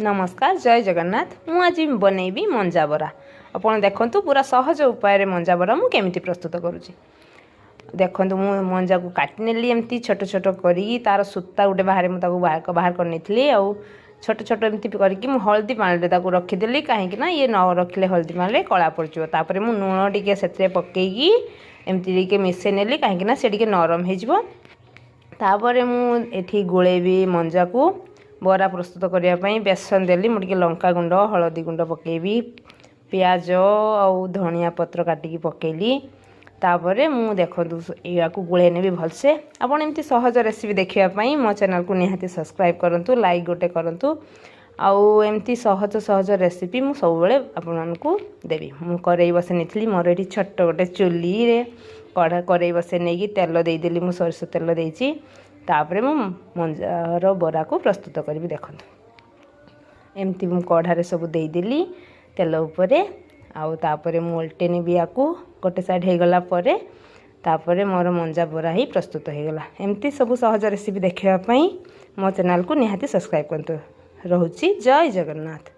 नमस्कार जय जगन्नाथ मु आज बनैबी मंजा बरा। आपण देखंतु पूरा सहज उपाय मंजा बरा मु केमिति प्रस्तुत करूची। देखंतु मु मंजा को काटि नेली एमती छोट छोट करी तार सूता गुटे बाहर मु ताको बाहर कर नेथली आ छोट छोट एमती करके मु हल्दी पानी रे ताको रखी देली काहे कि ना ये न रखले हल्दी पानी रे कला पड़जिवो। तापरे मु नून टिके सेतरे पकेकी एमती टिके मिसे नेली काहे कि ना से टिके नरम हे जिवो। तापरे मु एठी गोलेबी मंजा को बरा प्रस्तुत करने बेसन देली मुझे लंका गुंड हलदी गुंड पकेबी पियाज आउ धनिया पत्र काटिकी पकेली। तापरे मु देखु या गोले नेबी भलसे। आपण एमती सहज रेसिपी देखापी मो चैनल को निहाती सब्सक्राइब करंतु लाइक गोटे करंतु आउ एमती सहज सहज रेसिपी मु सब बेले आपन को देबी। मु करई बसे नेथली मोर एठी छोट गोटे चुली रे कढ़ा करई बसे नेकी तेल दे देली मु सरसो तेल देइची। तापरे मु मंजार बरा को प्रस्तुत करी देखंतु एमती मु कढ़ारे सब दे देली तेल उपरे आउ तापरे मु उल्टेनी भी याकू गोटे साइड हे गला परे तापरे मोर मंजा बरा ही प्रस्तुत हो गला। एमती सब सहज रेसिपी देखिबा पई मो चैनल को निहाती सब्सक्राइब करंतु। रहुची जय जगन्नाथ।